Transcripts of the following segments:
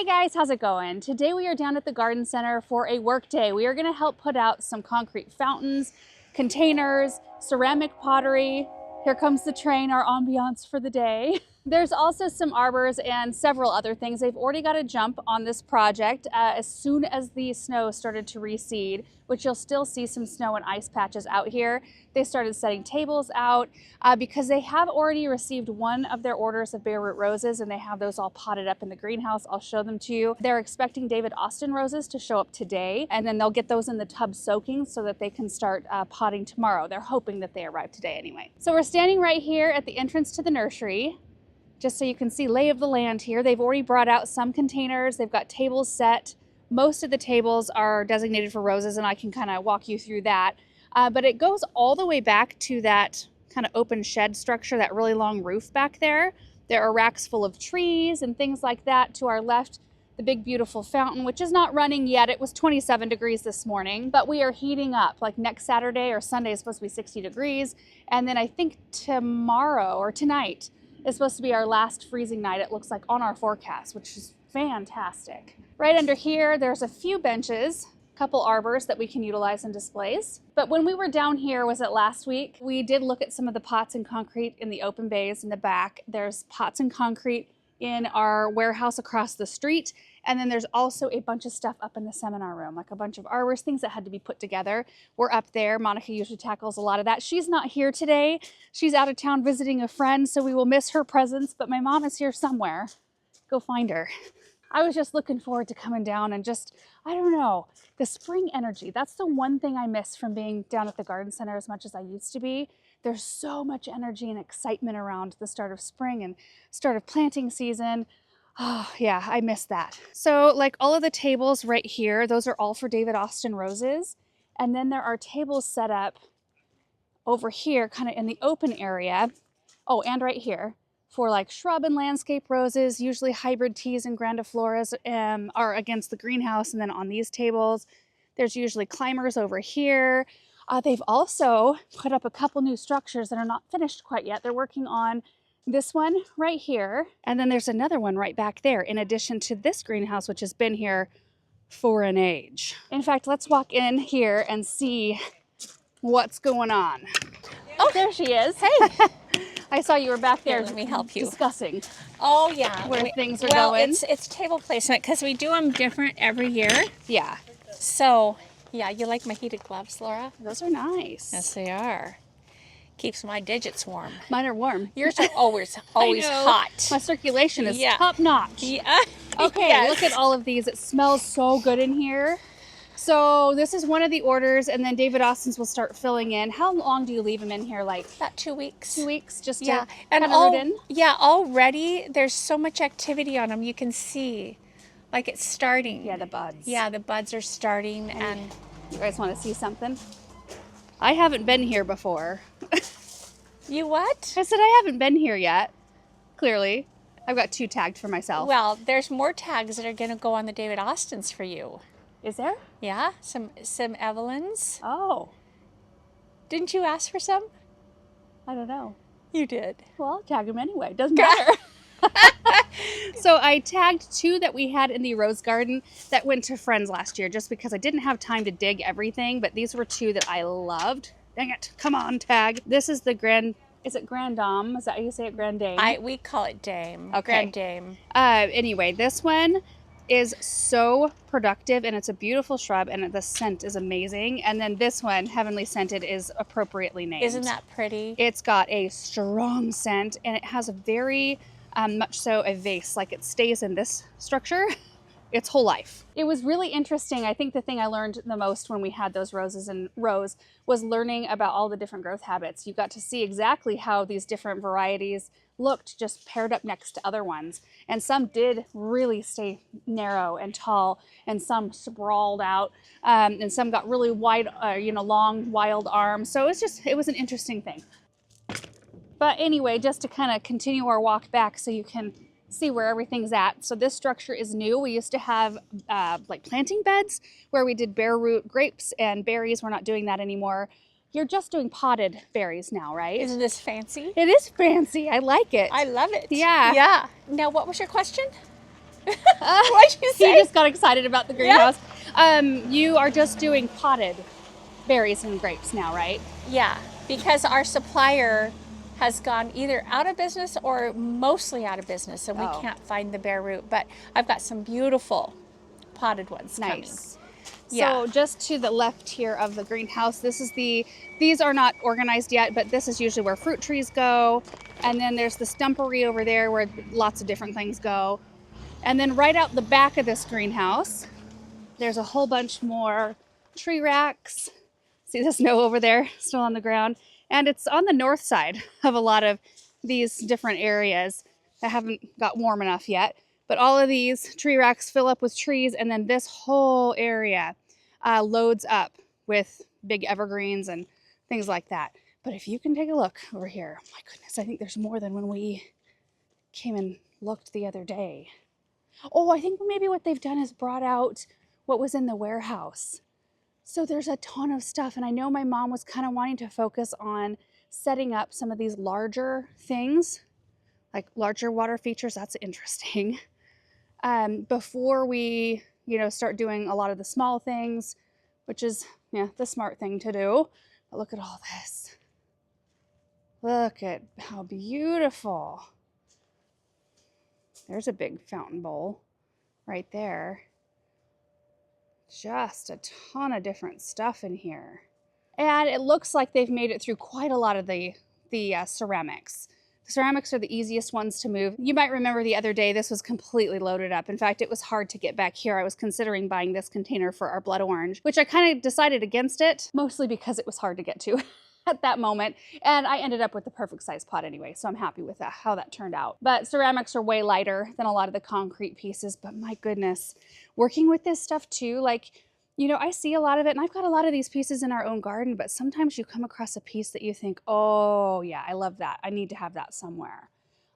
Hey guys, how's it going? Today we are down at the garden center for a work day. We are going to help put out some concrete fountains, containers, ceramic pottery. Here comes the train, our ambiance for the day. There's also some arbors and several other things. They've already got a jump on this project as soon as the snow started to recede, which you'll still see some snow and ice patches out here. They started setting tables out because they have already received one of their orders of bare root roses, and they have those all potted up in the greenhouse. I'll show them to you. They're expecting David Austin roses to show up today, and then they'll get those in the tub soaking so that they can start potting tomorrow. They're hoping that they arrive today anyway. So we're standing right here at the entrance to the nursery, just so you can see lay of the land here. They've already brought out some containers. They've got tables set. Most of the tables are designated for roses, and I can kind of walk you through that. But it goes all the way back to that kind of open shed structure, that really long roof back there. There are racks full of trees and things like that. To our left, the big beautiful fountain, which is not running yet. It was 27 degrees this morning, but we are heating up. Like next Saturday or Sunday is supposed to be 60 degrees. And then I think tomorrow or tonight is supposed to be our last freezing night, it looks like, on our forecast, which is fantastic. Right under here, there's a few benches, a couple arbors that we can utilize in displays. But when we were down here, was it last week, we did look at some of the pots and concrete in the open bays in the back. There's pots and concrete in our warehouse across the street. And then there's also a bunch of stuff up in the seminar room, like a bunch of arbors, things that had to be put together. We're up there. Monica usually tackles a lot of that. She's not here today. She's out of town visiting a friend, so we will miss her presence, but my mom is here somewhere. Go find her. I was just looking forward to coming down and just, I don't know, the spring energy. That's the one thing I miss from being down at the garden center as much as I used to be. There's so much energy and excitement around the start of spring and start of planting season. Oh yeah, I miss that. So like all of the tables right here, those are all for David Austin roses. And then there are tables set up over here, kind of in the open area. Oh, and right here for like shrub and landscape roses. Usually hybrid teas and grandifloras are against the greenhouse. And then on these tables, there's usually climbers over here. They've also put up a couple new structures that are not finished quite yet. They're working on this one right here, and then there's another one right back there, in addition to this greenhouse, which has been here for an age. In fact, let's walk in here and see what's going on. Oh, there she is. Hey. I saw you were back there. Here, let me help you. Discussing. Oh yeah, where things are going. It's table placement because we do them different every year. Yeah. So yeah, you like my heated gloves, Laura? Those are nice. Yes, they are. Keeps my digits warm. Mine are warm. Yours are always hot. My circulation is top notch. Yeah. Okay, yes. Look at all of these. It smells so good in here. So this is one of the orders, and then David Austin's will start filling in. How long do you leave them in here? Like about 2 weeks. 2 weeks, just to and root in? Yeah, already there's so much activity on them. You can see, like it's starting. Yeah, the buds. Yeah, the buds are starting, and you guys want to see something? I haven't been here before. You what? I said I haven't been here yet. Clearly. I've got 2 tagged for myself. Well, there's more tags that are going to go on the David Austins for you. Is there? Yeah, some Evelyns. Oh. Didn't you ask for some? I don't know. You did. Well, I'll tag them anyway. Doesn't matter. So I tagged 2 that we had in the rose garden that went to friends last year just because I didn't have time to dig everything, but these were 2 that I loved. Dang it. Come on, tag. This is the is it Grand Dame? Is that how you say it? Grand Dame? We call it Dame. Okay. Grand Dame. Anyway, this one is so productive, and it's a beautiful shrub, and the scent is amazing. And then this one, Heavenly Scented, is appropriately named. Isn't that pretty? It's got a strong scent, and it has a very much so a vase, like it stays in this structure its whole life. It was really interesting. I think the thing I learned the most when we had those roses in rows was learning about all the different growth habits. You got to see exactly how these different varieties looked just paired up next to other ones. And some did really stay narrow and tall, and some sprawled out, and some got really wide, long, wild arms. So it was an interesting thing. But anyway, just to kind of continue our walk back so you can see where everything's at. So this structure is new. We used to have like planting beds where we did bare root grapes and berries. We're not doing that anymore. You're just doing potted berries now, right? Isn't this fancy? It is fancy. I like it. I love it. Yeah. Yeah. Now, what was your question? What'd you say? He just got excited about the greenhouse. You are just doing potted berries and grapes now, right? Yeah, because our supplier has gone either out of business or mostly out of business, and we can't find the bare root. But I've got some beautiful potted ones coming. Nice. Yeah. So just to the left here of the greenhouse, these are not organized yet, but this is usually where fruit trees go. And then there's the stumpery over there where lots of different things go. And then right out the back of this greenhouse, there's a whole bunch more tree racks. See the snow over there still on the ground? And it's on the north side of a lot of these different areas that haven't got warm enough yet. But all of these tree racks fill up with trees, and then this whole area loads up with big evergreens and things like that. But if you can take a look over here, my goodness, I think there's more than when we came and looked the other day. Oh, I think maybe what they've done is brought out what was in the warehouse. So there's a ton of stuff, and I know my mom was kind of wanting to focus on setting up some of these larger things, like larger water features. That's interesting. Before we, start doing a lot of the small things, which is, the smart thing to do. But look at all this. Look at how beautiful. There's a big fountain bowl right there. Just a ton of different stuff in here. And it looks like they've made it through quite a lot of the ceramics. The ceramics are the easiest ones to move. You might remember the other day, this was completely loaded up. In fact, it was hard to get back here. I was considering buying this container for our blood orange, which I kind of decided against it, mostly because it was hard to get to at that moment. And I ended up with the perfect size pot anyway, so I'm happy with that, how that turned out. But ceramics are way lighter than a lot of the concrete pieces, but my goodness, working with this stuff too, I see a lot of it, and I've got a lot of these pieces in our own garden, but sometimes you come across a piece that you think, oh yeah, I love that. I need to have that somewhere.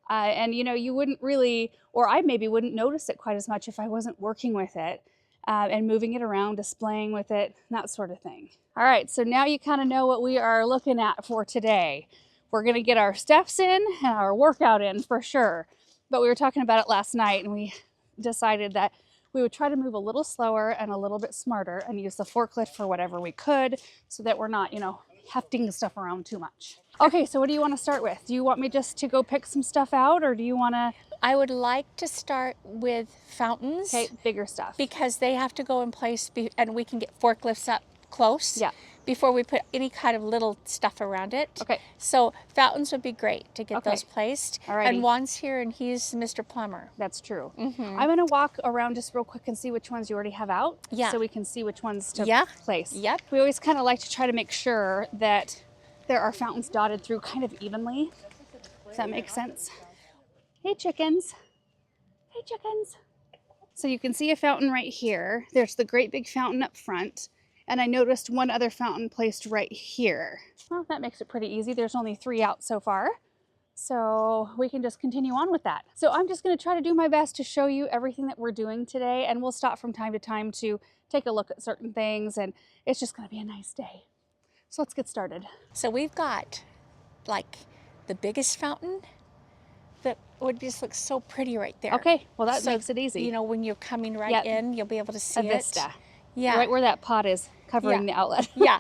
And you wouldn't really, or I maybe wouldn't notice it quite as much if I wasn't working with it and moving it around, displaying with it, that sort of thing. All right, so now you kind of know what we are looking at for today. We're gonna get our steps in and our workout in for sure. But we were talking about it last night, and we decided that we would try to move a little slower and a little bit smarter and use the forklift for whatever we could so that we're not, hefting stuff around too much. Okay, so what do you want to start with? Do you want me just to go pick some stuff out, or do you want to? I would like to start with fountains. Okay, bigger stuff. Because they have to go in place and we can get forklifts up close. Yeah. Before we put any kind of little stuff around it. Okay. So fountains would be great to get those placed. Alrighty. And Juan's here and he's Mr. Plumber. That's true. I'm going to walk around just real quick and see which ones you already have out. Yeah. So we can see which ones to place. Yep. We always kind of like to try to make sure that there are fountains dotted through kind of evenly. Does that make sense? Hey, chickens. Hey, chickens. So you can see a fountain right here. There's the great big fountain up front. And I noticed one other fountain placed right here. Well, that makes it pretty easy. There's only 3 out so far. So we can just continue on with that. So I'm just going to try to do my best to show you everything that we're doing today. And we'll stop from time to time to take a look at certain things. And it's just going to be a nice day. So let's get started. So we've got like the biggest fountain that would just look so pretty right there. Okay, well that makes it easy. When you're coming right in, you'll be able to see a vista. Yeah. Right where that pot is covering the outlet. Yeah.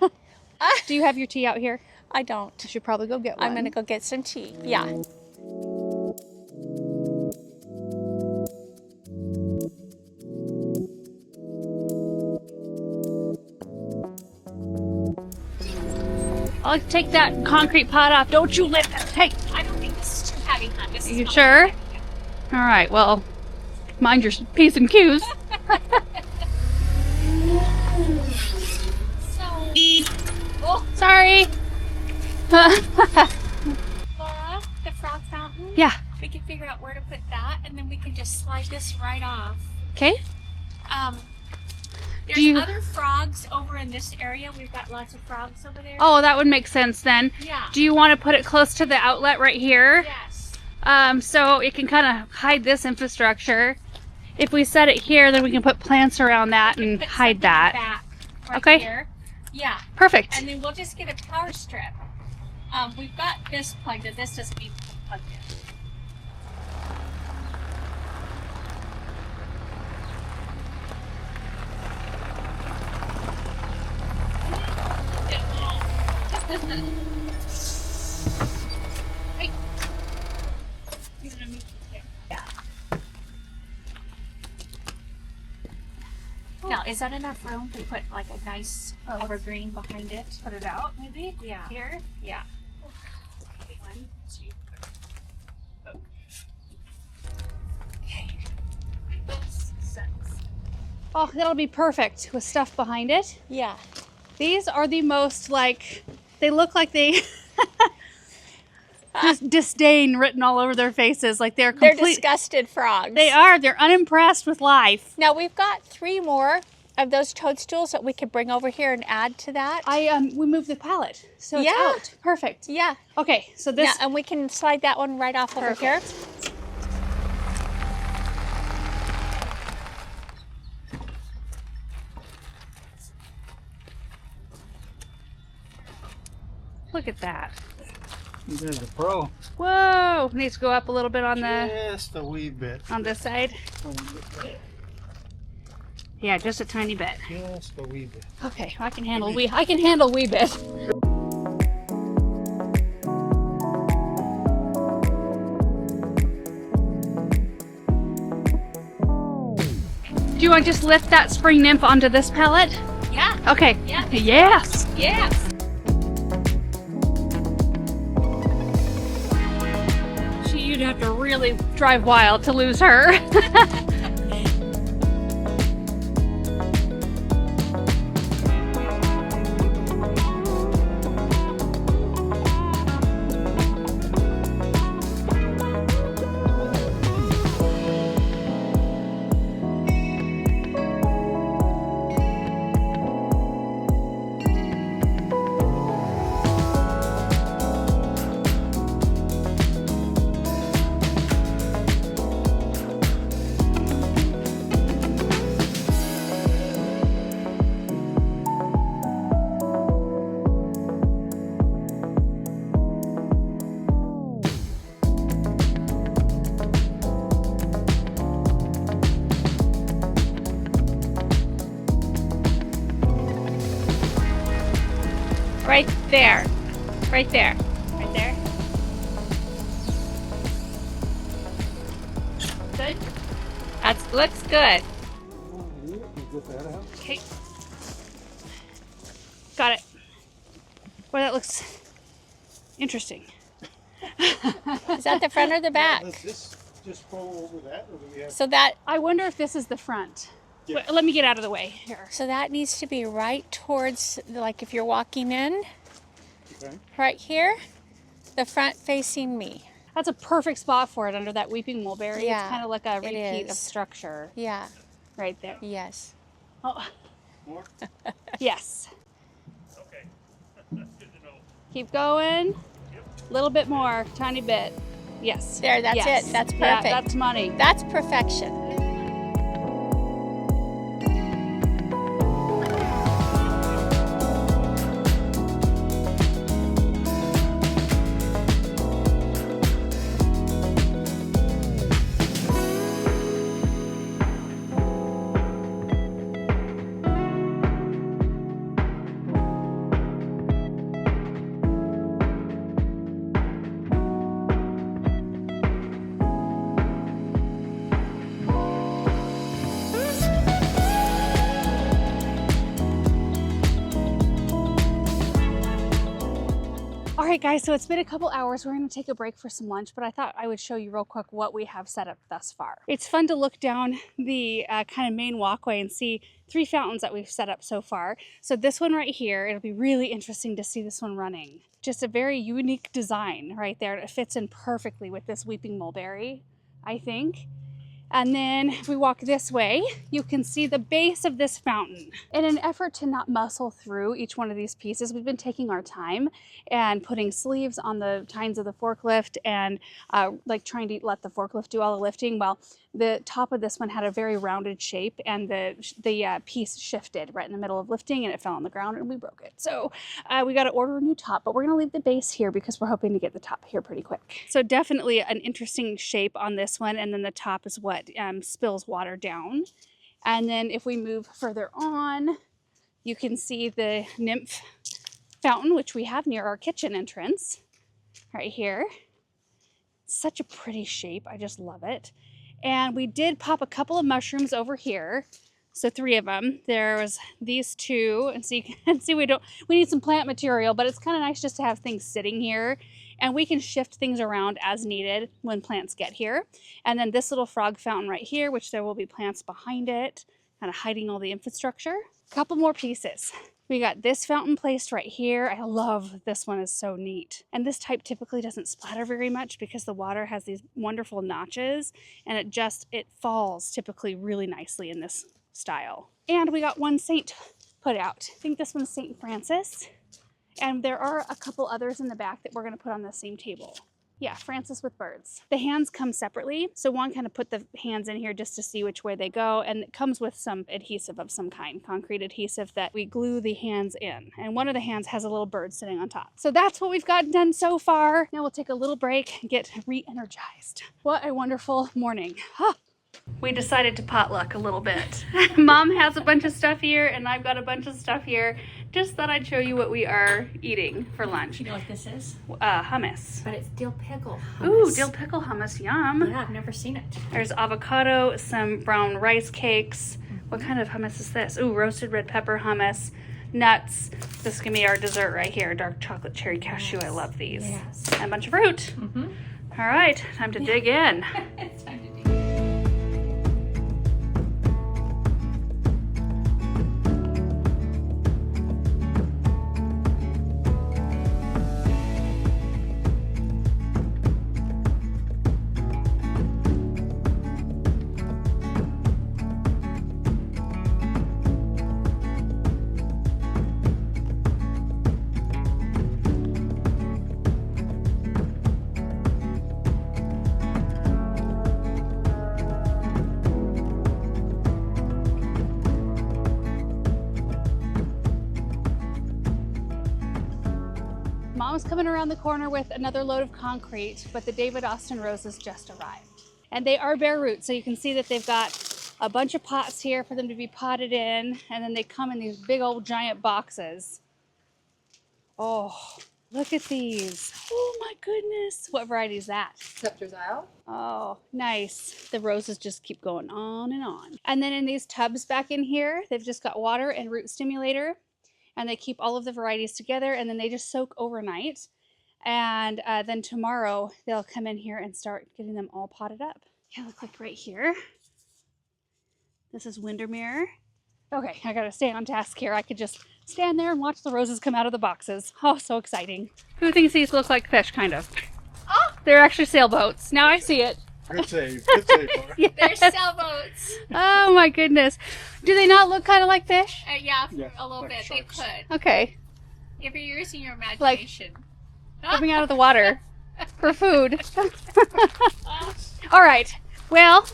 Do you have your tea out here? I don't. You should probably go get one. I'm going to go get some tea. Yeah. I'll take that concrete pot off. Don't you lift it. Hey. I don't think this is too heavy, hon. Are you sure? All right, well, mind your P's and Q's. Sorry. Laura, the frog fountain? Yeah. We can figure out where to put that, and then we can just slide this right off. Okay. There's other frogs over in this area. We've got lots of frogs over there. Oh, that would make sense then. Yeah. Do you want to put it close to the outlet right here? Yes. So it can kind of hide this infrastructure. If we set it here, then we can put plants around that and hide that. Back right okay. Here. Yeah. Perfect. And then we'll just get a power strip. We've got this plugged in. This doesn't need to be plugged in. Hey. You're gonna move there. Yeah. Now, is that enough room to put like a nice evergreen behind it? Put it out, maybe? Yeah. Here? Yeah. 1, 2. Okay. 6. Oh, that'll be perfect with stuff behind it. Yeah. These are the most like, they look like they just disdain written all over their faces. Like they're disgusted frogs. They are. They're unimpressed with life. Now we've got 3 more of those toadstools that we could bring over here and add to that. We moved the pallet, so it's out. Perfect. Yeah. Okay, so this. Yeah, and we can slide that one right off over here. Look at that. There's a pro. Whoa! Needs to go up a little bit on the. Just a wee bit. On this side. Yeah, just a tiny bit. Just a wee bit. Okay, I can handle I can handle wee bit. Do you want to just lift that spring nymph onto this pallet? Yeah. Okay. Yeah. Yes. Yes. You'd have to really drive wild to lose her. Right there. Right there. Right there. Good? That looks good. Okay. Got it. Boy, that looks interesting. Is that the front or the back? Does this just go over that, or do we have? So that I wonder if this is the front. Yeah. Wait, let me get out of the way here. so that needs to be right towards, like if you're walking in, Okay. right here, the front facing me. That's a perfect spot for it under that weeping mulberry. Yeah, It's kind of like a it repeat of is. structure Yeah. right there. Yes. Oh, More? yes. Okay. That's good to know. Keep going. A little bit more, tiny bit. Yes. There, that's Yes. it. That's Yeah, perfect. that's money. That's perfection. All right, guys, so it's been a couple hours. We're gonna take a break for some lunch, but I thought I would show you real quick what we have set up thus far. It's fun to look down the kind of main walkway and see 3 fountains that we've set up so far. So this one right here, it'll be really interesting to see this one running. Just a very unique design right there. It fits in perfectly with this weeping mulberry, I think. And then if we walk this way, you can see the base of this fountain. In an effort to not muscle through each one of these pieces, we've been taking our time and putting sleeves on the tines of the forklift and like trying to let the forklift do all the lifting. Well, the top of this one had a very rounded shape and the piece shifted right in the middle of lifting and it fell on the ground and we broke it. So we got to order a new top, but we're going to leave the base here because we're hoping to get the top here pretty quick. So definitely an interesting shape on this one, and then the top is what spills water down. And then if we move further on, you can see the nymph fountain, which we have near our kitchen entrance, right here. Such a pretty shape. I just love it. And we did pop a couple of mushrooms over here. So 3 of them. There was these 2, and so you can see we need some plant material, but it's kind of nice just to have things sitting here, and we can shift things around as needed when plants get here. And then this little frog fountain right here, which there will be plants behind it, kind of hiding all the infrastructure. A couple more pieces. We got this fountain placed right here. I love this one, is so neat. And this type typically doesn't splatter very much because the water has these wonderful notches, and it falls typically really nicely in this style. And we got 1 saint put out. I think this one's St. Francis. And there are a couple others in the back that we're going to put on the same table. Yeah, Francis with birds. The hands come separately. So one kind of put the hands in here just to see which way they go. And it comes with some adhesive of some kind, concrete adhesive that we glue the hands in. And one of the hands has a little bird sitting on top. So that's what we've gotten done so far. Now we'll take a little break and get re-energized. What a wonderful morning. Huh. We decided to potluck a little bit. Mom has a bunch of stuff here and I've got a bunch of stuff here. Just thought I'd show you what we are eating for lunch. You know what this is? Hummus. But it's dill pickle hummus. Ooh, dill pickle hummus, yum. Yeah, I've never seen it. There's avocado, some brown rice cakes. What kind of hummus is this? Ooh, roasted red pepper hummus, nuts. This is gonna be our dessert right here. Dark chocolate cherry cashew, I love these. Yes. And a bunch of fruit. Mm-hmm. All right, time to dig in. It's time to do. Mom's coming around the corner with another load of concrete, but the David Austin roses just arrived. And they are bare root, so you can see that they've got a bunch of pots here for them to be potted in, and then they come in these big old giant boxes. Oh, look at these. Oh my goodness. What variety is that? Scepter's Isle. Oh, nice. The roses just keep going on and on. And then in these tubs back in here, they've just got water and root stimulator. And they keep all of the varieties together, and then they just soak overnight. And then tomorrow they'll come in here and start getting them all potted up. Yeah, look like right here. This is Windermere. Okay, I gotta stay on task here. I could just stand there and watch the roses come out of the boxes. Oh, so exciting. Who thinks these look like fish, kind of? Oh! They're actually sailboats. Now I see it. Good save. Good save, Laura. Yes. They're sailboats. Oh my goodness. Do they not look kind of like fish? Yeah, Yeah, a little like bit. sharks. They could. Okay. If you're using your imagination. Coming out of the water for food. All right. Well,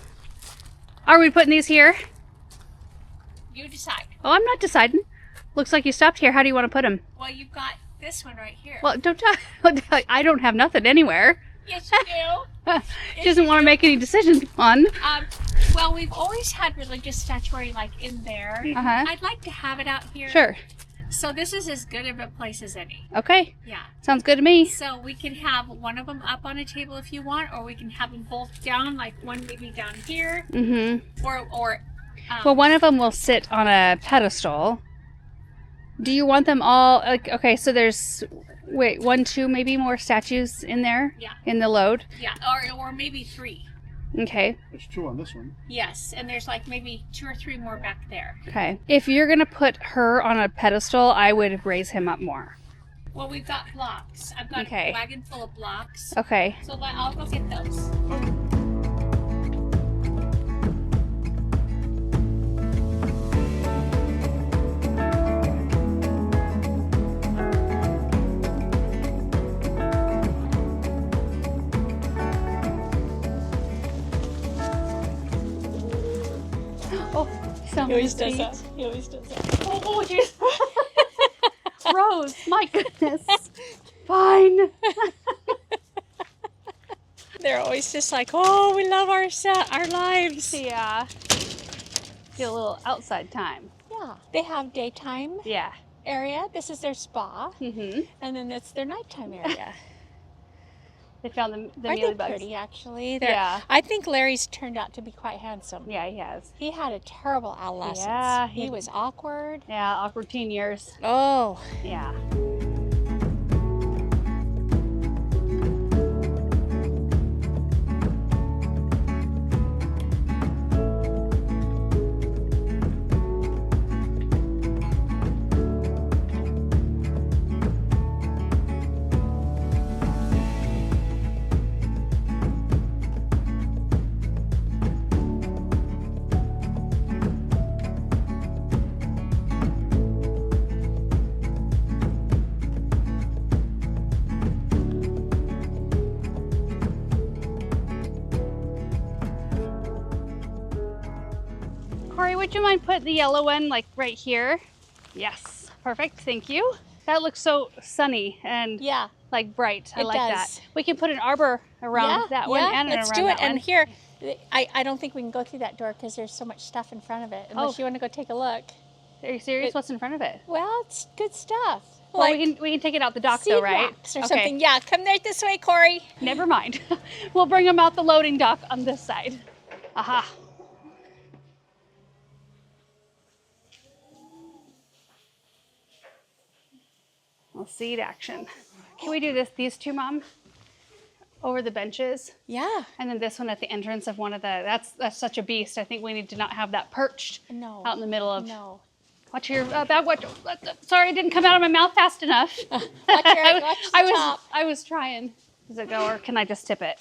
are we putting these here? You decide. Oh, I'm not deciding. Looks like you stopped here. How do you want to put them? Well, you've got this one right here. Well, don't talk. I don't have nothing anywhere. Yes, you do. She doesn't want to make any decisions on. Well, we've always had religious statuary like in there. Uh-huh. I'd like to have it out here. Sure. So this is as good of a place as any. Okay. Yeah. Sounds good to me. So we can have one of them up on a table if you want, or we can have them both down, like one maybe down here, Mm-hmm. or. Well, one of them will sit on a pedestal. Do you want them all? Like, okay, so there's, wait, 1, 2, maybe more statues in there? Yeah. In the load? Yeah, or maybe 3. Okay. There's 2 on this one. Yes, and there's like maybe 2 or 3 more back there. Okay. If you're going to put her on a pedestal, I would raise him up more. Well, we've got blocks. I've got Okay. a wagon full of blocks. Okay. So I'll go get those. Oh, so He always does that. He always does that. Oh, jeez. Rose, my goodness. Fine. They're always just like, oh, we love our lives. Yeah. Get a little outside time. Yeah. They have daytime Yeah. area. This is their spa. Mm-hmm. And then that's their nighttime area. They found the Aren't mealy they bugs. pretty, actually? Yeah. I think Larry's turned out to be quite handsome. Yeah, he has. He had a terrible adolescence. Yeah, he was awkward. Yeah, awkward teen years. Oh. Yeah. Corey, would you mind putting the yellow one like right here? Yes, perfect, thank you. That looks so sunny and Yeah. like bright. I It like does. that. We can put an arbor around that one and let's around do it. that one. And here, I don't think we can go through that door because there's so much stuff in front of it. Unless you want to go take a look. Are you serious? What's in front of it? Well, it's good stuff. Well, we can take it out the dock though, right? Rocks or something. Yeah, come right this way, Corey. Never mind. We'll bring them out the loading dock on this side. Aha. We'll see it action. Can we do these two, Mom? Over the benches. Yeah. And then this one at the entrance of one of the, that's such a beast. I think we need to not have that perched out in the middle of. No. Watch your back. Sorry, it didn't come out of my mouth fast enough. Watch your top. I was trying. Does it go, or can I just tip it?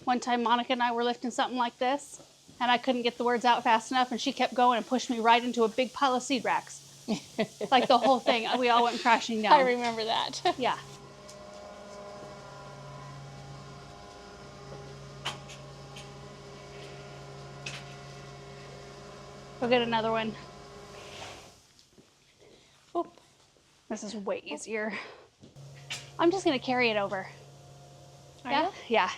One time Monica and I were lifting something like this, and I couldn't get the words out fast enough, and she kept going and pushed me right into a big pile of seed racks. Like the whole thing, we all went crashing down. I remember that. Yeah. We'll get another one. Oop. This is way easier. I'm just gonna carry it over. Are Yeah? you? Yeah.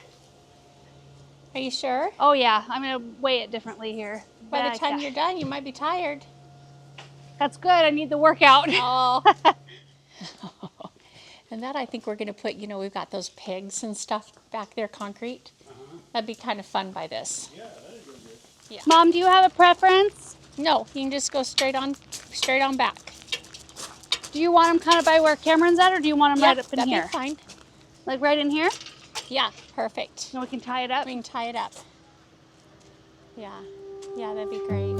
Are you sure? Oh yeah, I'm gonna weigh it differently here. By the time you're done, you might be tired. That's good, I need the workout. Oh. And that I think we're gonna put, we've got those pigs and stuff back there, concrete. That'd be kind of fun by this. Yeah, that is really good. Yeah. Mom, do you have a preference? No, you can just go straight on back. Do you want them kind of by where Cameron's at, or do you want them right up in that'd here? be fine. Like right in here? Yeah, perfect. And we can tie it up? We can tie it up. Yeah, that'd be great.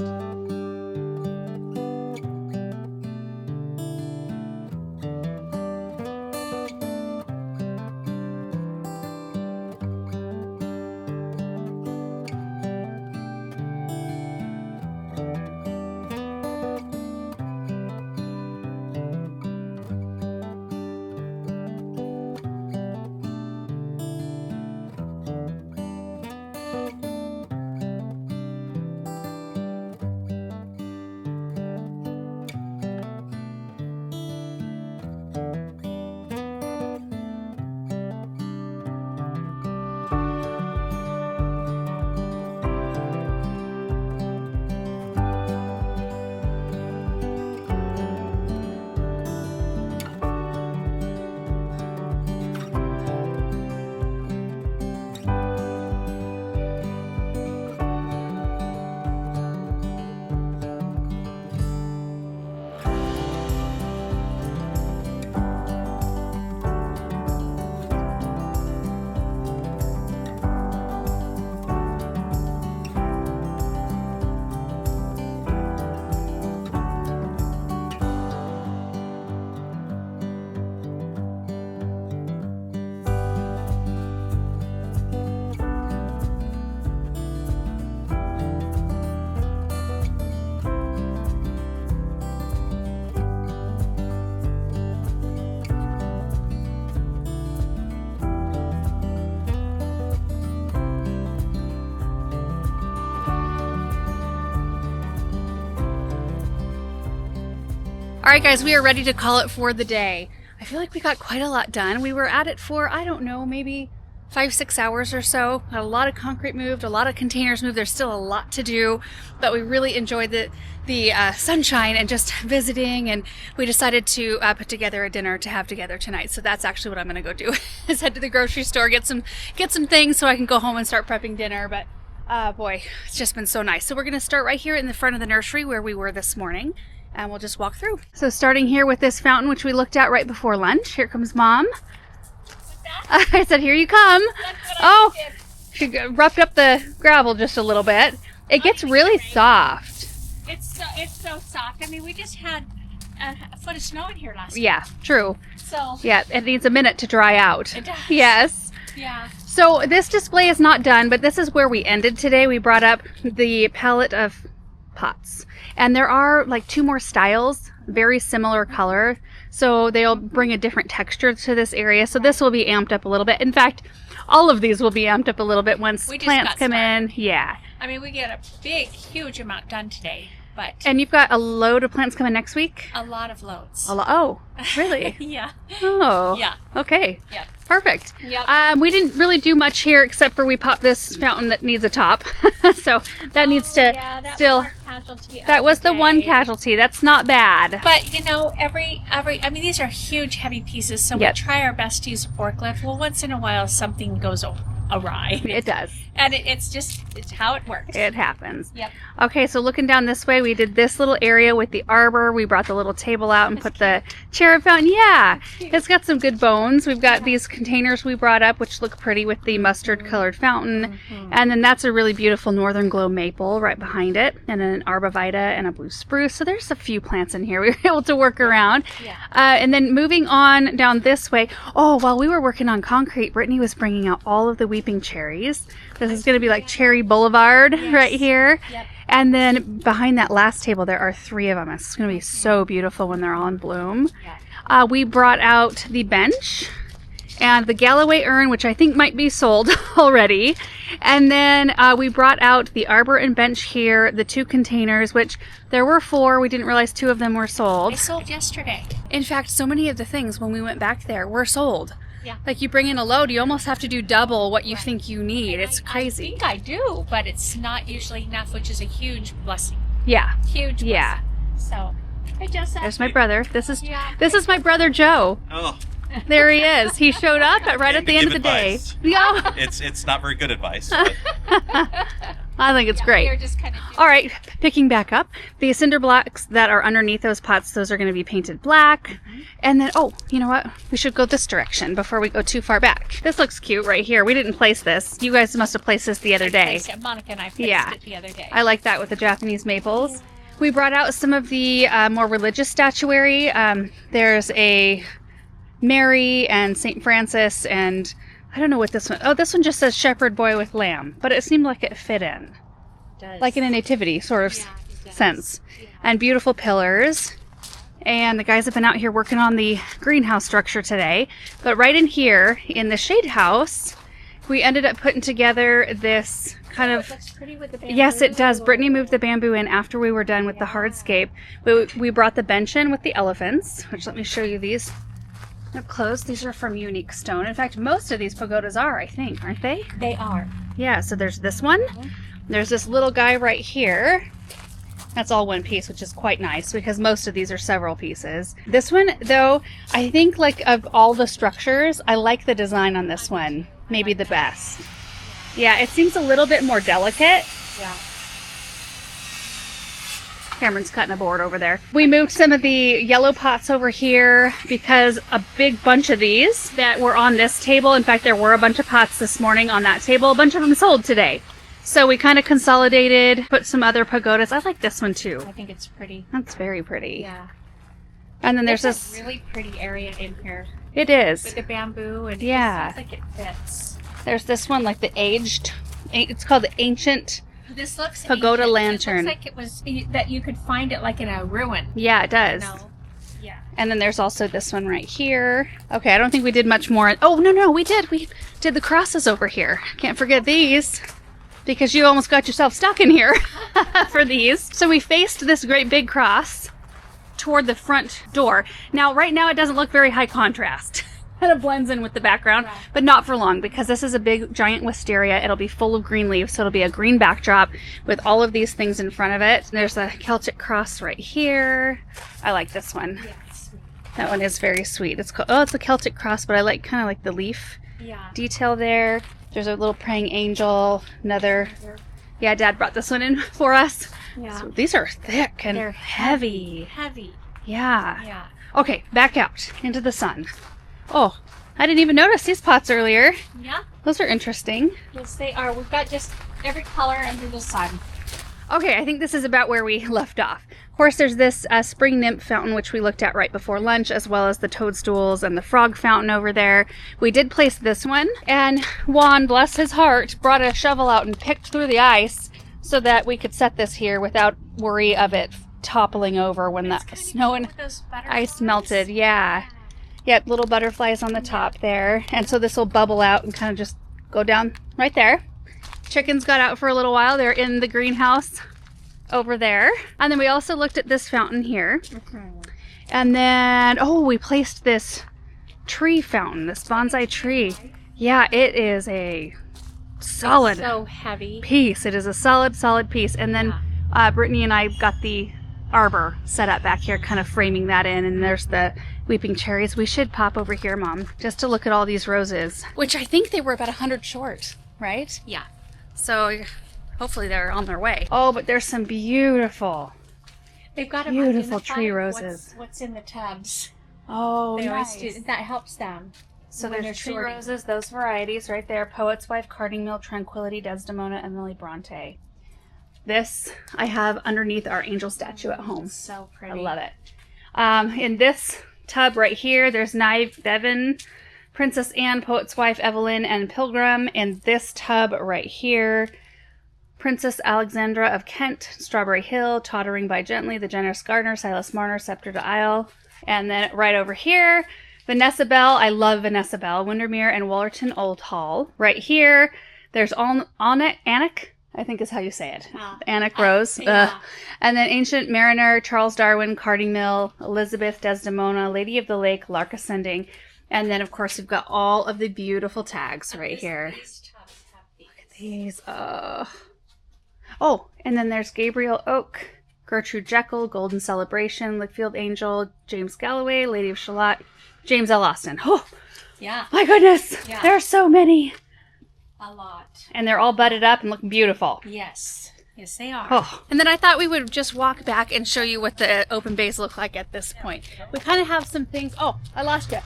All right, guys, we are ready to call it for the day. I feel like we got quite a lot done. We were at it for, I don't know, maybe 5-6 hours or so. Had a lot of concrete moved, a lot of containers moved. There's still a lot to do, but we really enjoyed the sunshine and just visiting, and we decided to put together a dinner to have together tonight. So that's actually what I'm gonna go do is head to the grocery store, get some things so I can go home and start prepping dinner. But boy, it's just been so nice. So we're gonna start right here in the front of the nursery where we were this morning, and we'll just walk through. So starting here with this fountain, which we looked at right before lunch. Here comes Mom. I said, here you come. Oh, she roughed up the gravel just a little bit. It gets really soft. It's so soft. I mean, we just had a foot of snow in here last week. Yeah, true. So yeah, it needs a minute to dry out. It does. Yes. Yeah. So this display is not done, but this is where we ended today. We brought up the palette of pots, and there are like 2 more styles, very similar color, so they'll bring a different texture to this area. So this will be amped up a little bit. In fact, all of these will be amped up a little bit once plants come in. Yeah. I mean, we get a big, huge amount done today, but and you've got a load of plants coming next week. a lot of loads. Oh, really? Yeah. Oh. Yeah. Okay. Yeah. Perfect. Yep. We didn't really do much here except for we popped this fountain that needs a top. So that needs to still. That was the one casualty. That's not bad. But you know, every I mean, these are huge, heavy pieces, so Yep. we try our best to use a forklift. Well, once in a while, something goes awry. It does. And it's how it works. It happens. Yep. Okay, so looking down this way, we did this little area with the arbor. We brought the little table out and put the cherub fountain. Yeah, it's got some good bones. We've got these containers we brought up, which look pretty with the mustard colored fountain. And then that's a really beautiful northern glow maple right behind it. And then an arborvitae and a blue spruce. So there's a few plants in here we were able to work around. Yeah. And then moving on down this way. Oh, while we were working on concrete, Brittany was bringing out all of the weeping cherries. This is going to be like Cherry Boulevard right here. Yep. And then behind that last table, there are 3 of them. It's going to be so beautiful when they're all in bloom. Yeah. We brought out the bench and the Galloway urn, which I think might be sold already. And then we brought out the arbor and bench here, the 2 containers, which there were 4. We didn't realize 2 of them were sold. They sold yesterday. In fact, so many of the things when we went back there were sold. Yeah. Like you bring in a load, you almost have to do double what you think you need. It's crazy. I think I do, but it's not usually enough, which is a huge blessing. Yeah. Huge blessing. Yeah. So, hey, Joseph. There's my brother. This is Yeah. my brother Joe. Oh, There he is. He showed up right at the end of the day. advice. Yeah. It's not very good advice. But I think it's great. You're just kind of All right, picking back up, the cinder blocks that are underneath those pots, those are going to be painted black. And then, oh, you know what? We should go this direction before we go too far back. This looks cute right here. We didn't place this. You guys must have placed this the other day. Monica and I placed it the other day. I like that with the Japanese maples. We brought out some of the more religious statuary. There's a Mary and St. Francis, and I don't know what this one. Oh, this one just says shepherd boy with lamb, but it seemed like it fit in. It does. Like in a nativity sort of Yeah, it does. sense. Yeah. And beautiful pillars. And the guys have been out here working on the greenhouse structure today. But right in here, in the shade house, we ended up putting together this kind of... It looks pretty with the bamboo. Yes, it does. Brittany moved the bamboo in after we were done with the hardscape. We brought the bench in with the elephants, which let me show you these up close. These are from unique stone. In fact, most of these pagodas are, I think, aren't they? They are. Yeah, so there's this one. There's this little guy right here. That's all one piece, which is quite nice because most of these are several pieces. This one, though, I think like of all the structures, I like the design on this one. Maybe the best. Yeah, it seems a little bit more delicate. Yeah. Cameron's cutting a board over there. We moved some of the yellow pots over here because a big bunch of these that were on this table, in fact, there were a bunch of pots this morning on that table. A bunch of them sold today. So we kind of consolidated, put some other pagodas. I like this one too. I think it's pretty. That's very pretty. Yeah. And then there's It's this. a really pretty area in here It is. with the bamboo, and Yeah. it seems like it fits. There's this one, like the aged. It's called the ancient. This looks Pagoda ancient. lantern. It looks like it was that you could find it like in a ruin. Yeah, it does. No. Yeah. And then there's also this one right here. Okay, I don't think we did much more. Oh, no, we did. We did the crosses over here. Can't forget these because you almost got yourself stuck in here for these. So we faced this great big cross toward the front door. Now, right now, it doesn't look very high contrast. kind of blends in with the background, but not for long because this is a big giant wisteria. It'll be full of green leaves, so it'll be a green backdrop with all of these things in front of it. There's a Celtic cross right here. I like this one. That one is very sweet. It's called, oh, it's a Celtic cross, but I like kind of like the leaf detail there. There's a little praying angel, another. Yeah, Dad brought this one in for us. Yeah. So these are thick and they're heavy. Heavy. Yeah. Yeah. Okay, back out into the sun. Oh, I didn't even notice these pots earlier. Yeah. Those are interesting. Yes, they are. We've got just every color under the sun. Okay, I think this is about where we left off. Of course, there's this spring nymph fountain, which we looked at right before lunch, as well as the toadstools and the frog fountain over there. We did place this one, and Juan, bless his heart, brought a shovel out and picked through the ice so that we could set this here without worry of it toppling over when that snow and ice melted. Yeah. Yep, little butterflies on the top there. And so this will bubble out and kind of just go down right there. Chickens got out for a little while. They're in the greenhouse over there. And then we also looked at this fountain here. And then, oh, we placed this tree fountain, this bonsai tree. Yeah, it is a solid so heavy piece. It is a solid piece. And then Brittany and I got the arbor set up back here, kind of framing that in. And there's the weeping cherries. We should pop over here, Mom, just to look at all these roses, which I think they were about 100 short, right? Yeah. So hopefully they're on their way. Oh, but there's some beautiful, they've got to beautiful tree roses. What's in the tubs? Oh, they nice. always do. That helps them. So there's tree roses, those varieties right there. Poet's Wife, Carding Mill, Tranquility, Desdemona, Emily Bronte. This I have underneath our angel statue at home. So pretty. I love it. In this tub right here, there's Knive Devon, Princess Anne, Poet's Wife, Evelyn, and Pilgrim. In this tub right here, Princess Alexandra of Kent, Strawberry Hill, Tottering by Gently, The Generous Gardener, Silas Marner, Scepter to Isle. And then right over here, Vanessa Bell. I love Vanessa Bell, Windermere and Wallerton Old Hall. Right here, there's Anik, I think is how you say it. Anik Rose. Yeah. And then Ancient Mariner, Charles Darwin, Carding Mill, Elizabeth, Desdemona, Lady of the Lake, Lark Ascending. And then, of course, we've got all of the beautiful tags right here. Look at these. Oh, and then there's Gabriel Oak, Gertrude Jekyll, Golden Celebration, Lickfield Angel, James Galloway, Lady of Shalott, James L. Austin. Oh, yeah. My goodness. Yeah. There are so many. A lot. And they're all budded up and look beautiful. Yes. Yes, they are. Oh. And then I thought we would just walk back and show you what the open bays look like at this point. We kind of have some things. Oh, I lost you.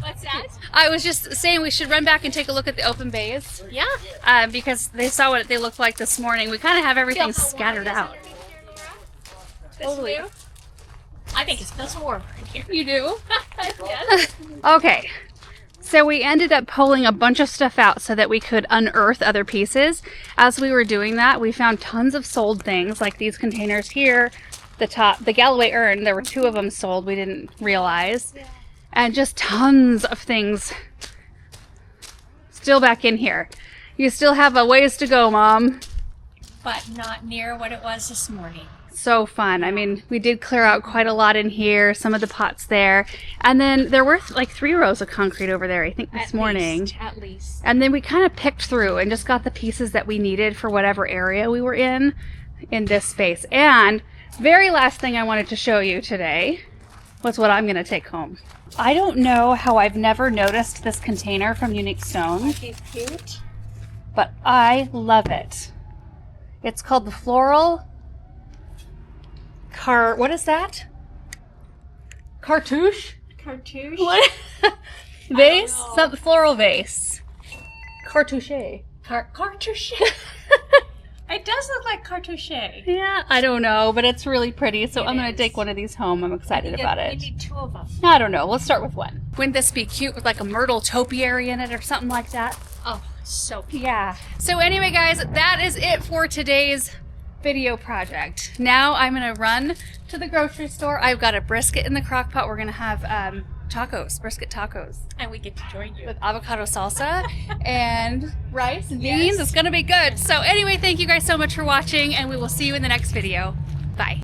What's that? I was just saying we should run back and take a look at the open bays. Yeah. Because they saw what they looked like this morning. We kind of have everything scattered out. Totally. I think it smells warm right here. You do? Yes. Okay. So we ended up pulling a bunch of stuff out so that we could unearth other pieces. As we were doing that, we found tons of sold things, like these containers here, the Galloway urn. There were 2 of them sold, we didn't realize. And just tons of things still back in here. You still have a ways to go, Mom. But not near what it was this morning. So fun. I mean, we did clear out quite a lot in here, some of the pots there. And then there were like 3 rows of concrete over there, I think, this morning. At least. And then we kind of picked through and just got the pieces that we needed for whatever area we were in this space. And very last thing I wanted to show you today was what I'm going to take home. I don't know how I've never noticed this container from Unique Stone, Cute. but I love it. It's called the Floral what is that? Cartouche? Cartouche? What? Vase? Some floral vase. Cartouche. Cartouche. It does look like cartouche. Yeah, I don't know, but it's really pretty, so I'm going to is. take one of these home. I'm excited about it. You need 2 of them. I don't know. Let's start with one. Wouldn't this be cute with like a myrtle topiary in it or something like that? Oh, so cute. Yeah. So anyway, guys, that is it for today's video project. Now I'm going to run to the grocery store. I've got a brisket in the crock pot. We're going to have brisket tacos. And we get to join you. With avocado salsa and rice and beans. It's going to be good. So anyway, thank you guys so much for watching, and we will see you in the next video. Bye.